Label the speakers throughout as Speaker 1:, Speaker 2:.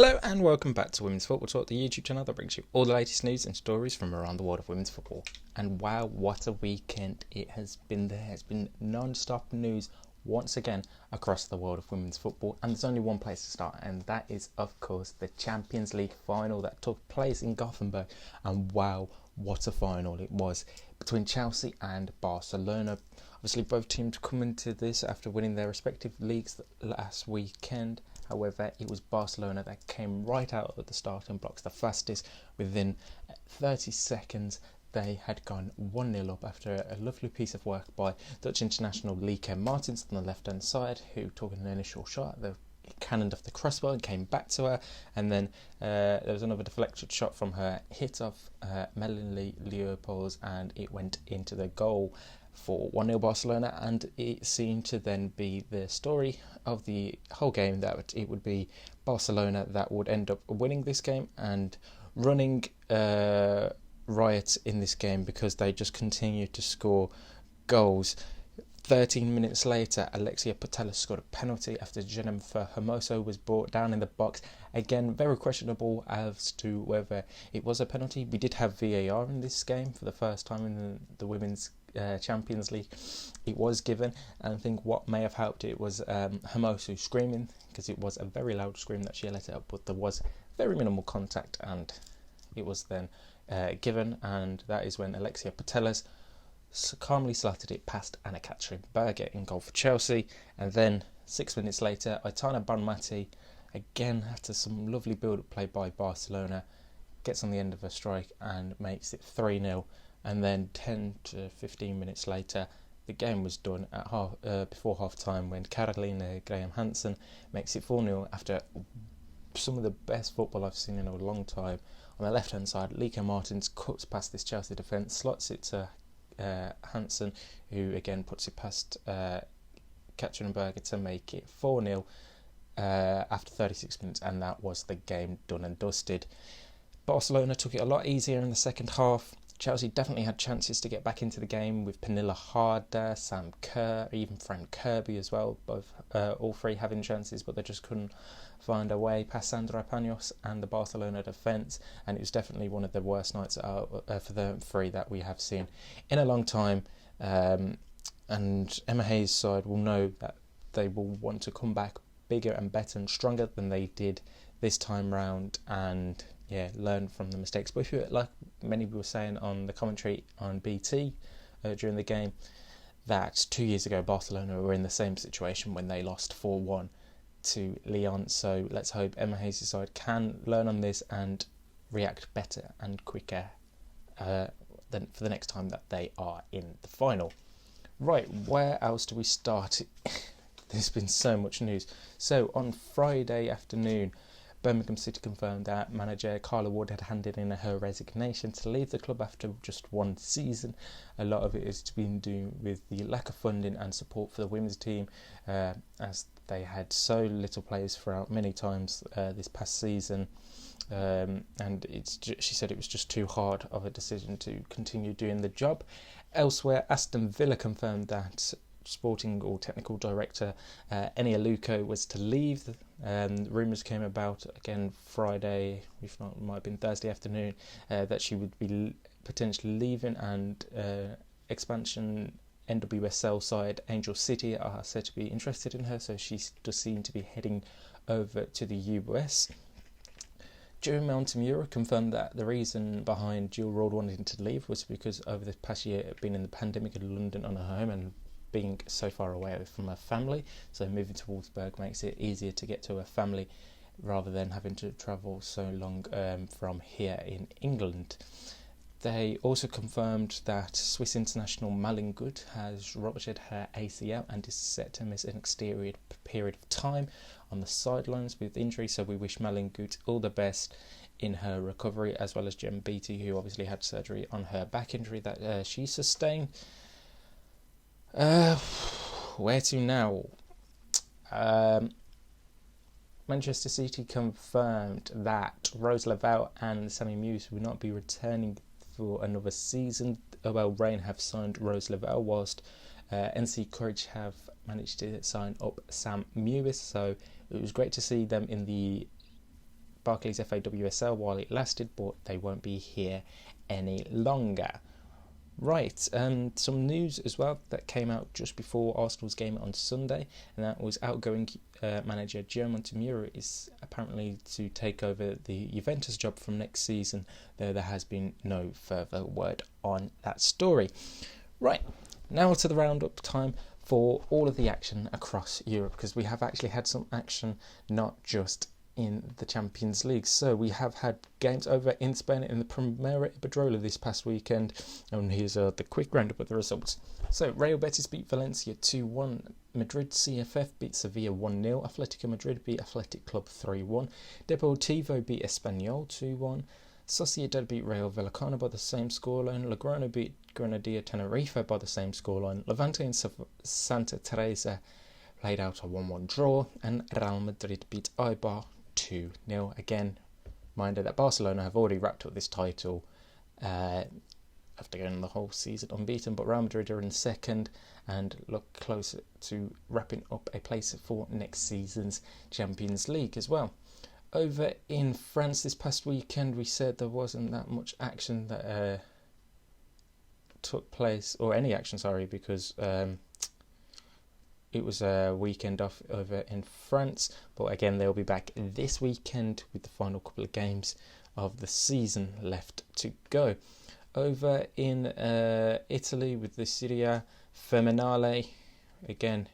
Speaker 1: Hello and welcome back to Women's Football Talk, the YouTube channel that brings you all the latest news and stories from around the world of women's football. And wow, what a weekend it has been there. It's been non-stop news once again across the world of women's football. And there's only one place to start, and that is, of course, the Champions League final that took place in Gothenburg. And wow, what a final it was between Chelsea and Barcelona. Obviously, both teams come into this after winning their respective leagues last weekend. However, it was Barcelona that came right out of the starting blocks the fastest. Within 30 seconds, they had gone 1-0 up after a lovely piece of work by Dutch international Lieke Martens on the left-hand side, who took an initial shot. The cannoned off the crossbar and came back to her, and then there was another deflected shot from her, hit off Melanie Leopolds, and it went into the goal for 1-0 Barcelona. And it seemed to then be the story of the whole game that it would be Barcelona that would end up winning this game and running riot in this game because they just continued to score goals. 13 minutes later, Alexia Putellas scored a penalty after Jennifer Hermoso was brought down in the box. Again, very questionable as to whether it was a penalty. We did have VAR in this game for the first time in the Women's Champions League. It was given, and I think what may have helped it was Hermoso screaming, because it was a very loud scream that she let out, but there was very minimal contact, and it was then given, and that is when Alexia Putellas calmly slotted it past Anna-Katrin Berger in goal for Chelsea. And then 6 minutes later, Aitana Bonmati, again after some lovely build-up play by Barcelona, gets on the end of a strike and makes it 3-0. And then 10 to 15 minutes later, the game was done at before half-time when Caroline Graham-Hansen makes it 4-0 after some of the best football I've seen in a long time. On the left-hand side, Lieke Martens cuts past this Chelsea defence, slots it to Hansen, who again puts it past Katrin Berger to make it 4-0 after 36 minutes, and that was the game done and dusted. Barcelona took it a lot easier in the second half. Chelsea definitely had chances to get back into the game with Pernilla Harder, Sam Kerr, even Fran Kirby as well, all three having chances, but they just couldn't find a way past Sandra Panos and the Barcelona defence, and it was definitely one of the worst nights for the three that we have seen in a long time. And Emma Hayes' side will know that they will want to come back bigger and better and stronger than they did this time round, and learn from the mistakes. But if you, like many people were saying on the commentary on BT during the game, that 2 years ago Barcelona were in the same situation when they lost 4-1 to Lyon. So let's hope Emma Hayes' side can learn on this and react better and quicker than for the next time that they are in the final. Right, where else do we start? There's been so much news. So on Friday afternoon, Birmingham City confirmed that manager Carla Ward had handed in her resignation to leave the club after just one season. A lot of it has been due with the lack of funding and support for the women's team, as they had so little players throughout many times this past season. And she said it was just too hard of a decision to continue doing the job. Elsewhere, Aston Villa confirmed that sporting or technical director Eni Aluko was to leave. Rumours came about again Friday, if not, it might have been Thursday afternoon, that she would be potentially leaving, and expansion NWSL side Angel City are said to be interested in her, so she does seem to be heading over to the US. Joe Montemurro confirmed that the reason behind Jill Roord wanting to leave was because over the past year being in the pandemic in London on her home and being so far away from her family, so moving to Wolfsburg makes it easier to get to her family rather than having to travel so long from here in England. They also confirmed that Swiss international Malin Good has ruptured her ACL and is set to miss an extended period of time on the sidelines with injury, so we wish Malin Good all the best in her recovery, as well as Jem Beattie, who obviously had surgery on her back injury that she sustained. Where to now? Manchester City confirmed that Rose Lavelle and Sammy Muse will not be returning for another season. Rain have signed Rose Lavelle, whilst NC Courage have managed to sign up Sam Mewis. So it was great to see them in the Barclays FAWSL while it lasted, but they won't be here any longer. Right, some news as well that came out just before Arsenal's game on Sunday, and that was outgoing manager Gio Montemurro is apparently to take over the Juventus job from next season, though there has been no further word on that story. Right, now to the roundup time for all of the action across Europe, because we have actually had some action, not just in the Champions League. So we have had games over in Spain in the Primera Iberdrola this past weekend, and here's the quick roundup of the results. So Real Betis beat Valencia 2-1, Madrid CFF beat Sevilla 1-0, Atletico Madrid beat Athletic Club 3-1, Deportivo beat Espanyol 2-1, Sociedad beat Real Vallecano by the same scoreline, Logroño beat Granadilla Tenerife by the same scoreline, Levante and Santa Teresa played out a 1-1 draw, and Real Madrid beat Eibar 2-0. Again, minded that Barcelona have already wrapped up this title after going the whole season unbeaten, but Real Madrid are in second and look closer to wrapping up a place for next season's Champions League as well. Over in France this past weekend, we said there wasn't that much action that took place, or any action, sorry, because it was a weekend off over in France, but again they'll be back this weekend with the final couple of games of the season left to go. Over in Italy with the Serie A Femminile, again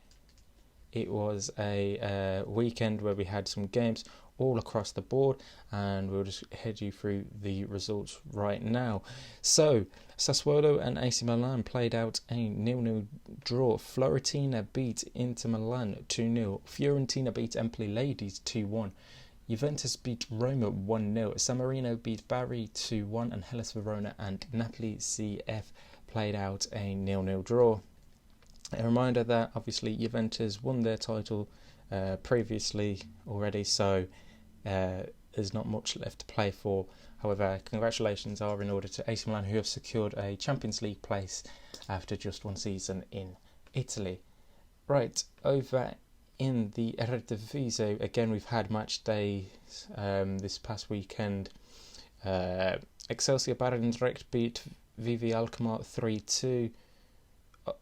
Speaker 1: it was a weekend where we had some games all across the board, and we'll just head you through the results right now. So Sassuolo and AC Milan played out a 0-0 draw. Fiorentina beat Inter Milan 2-0. Fiorentina beat Empoli Ladies 2-1. Juventus beat Roma 1-0. San Marino beat Bari 2-1, and Hellas Verona and Napoli CF played out a 0-0 draw. A reminder that obviously Juventus won their title previously already, so there's not much left to play for. However, congratulations are in order to AC Milan, who have secured a Champions League place after just one season in Italy. Right, over in the Eredivisie, again we've had match days this past weekend. Excelsior Barendrecht beat VV Alkmaar 3-2.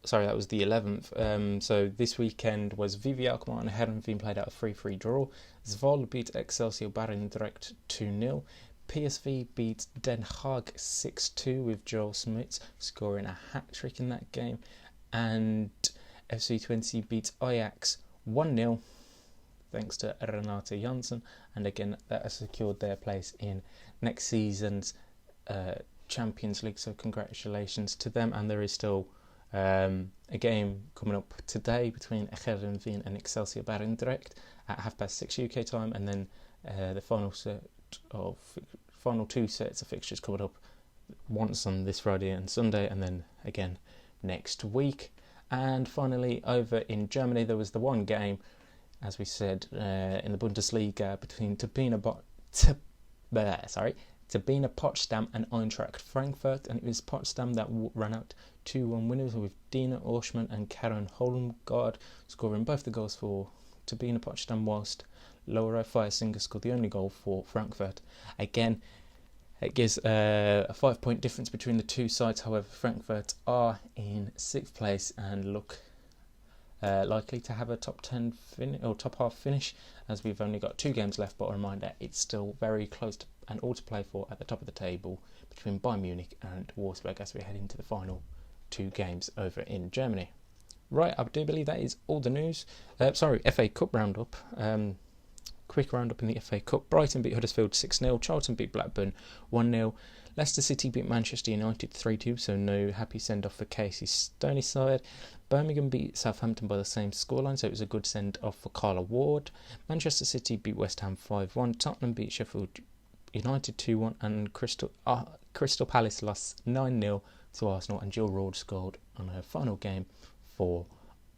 Speaker 1: Sorry, that was the 11th. So this weekend was VV Alkmaar and Heerenveen played out a 3-3 draw. Zwolle beat Excelsior Barendrecht 2-0. PSV beat Den Haag 6-2 with Joel Smits scoring a hat-trick in that game. And FC Twente beat Ajax 1-0 thanks to Renate Janssen. And again, that has secured their place in next season's Champions League. So congratulations to them. And there is still a game coming up today between Heerenveen and Excelsior Barendrecht at 6:30 UK time, and then the final two sets of fixtures coming up once on this Friday and Sunday, and then again next week. And finally, over in Germany, there was the one game, as we said, in the Bundesliga between Turbine Potsdam and Eintracht Frankfurt, and it was Potsdam that ran out 2-1 winners, with Dina Orschmann and Karen Holmgaard scoring both the goals for Turbine Potsdam, whilst Laura Feiersinger scored the only goal for Frankfurt. Again, it gives a 5-point difference between the two sides. However, Frankfurt are in 6th place and look likely to have a top 10 or top half finish, as we've only got 2 games left. But a reminder, it's still very close to, and all to play for at the top of the table between Bayern Munich and Wolfsburg as we head into the final 2 games over in Germany. Right, I do believe that is all the news. FA Cup roundup. Quick roundup in the FA Cup. Brighton beat Huddersfield 6-0. Charlton beat Blackburn 1-0. Leicester City beat Manchester United 3-2, so no happy send-off for Casey Stoney's side. Birmingham beat Southampton by the same scoreline, so it was a good send-off for Carla Ward. Manchester City beat West Ham 5-1. Tottenham beat Sheffield United 2-1, and Crystal Palace lost 9-0 to Arsenal, and Jill Roord scored on her final game for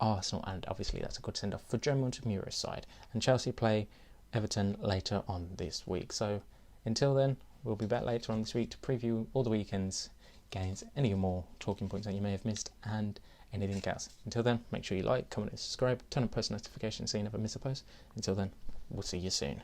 Speaker 1: Arsenal, and obviously that's a good send-off for Joe Montemurro's side. And Chelsea play Everton later on this week. So until then, we'll be back later on this week to preview all the weekend's games, any more talking points that you may have missed, and anything else. Until then, make sure you like, comment and subscribe, turn on post notifications so you never miss a post. Until then, we'll see you soon.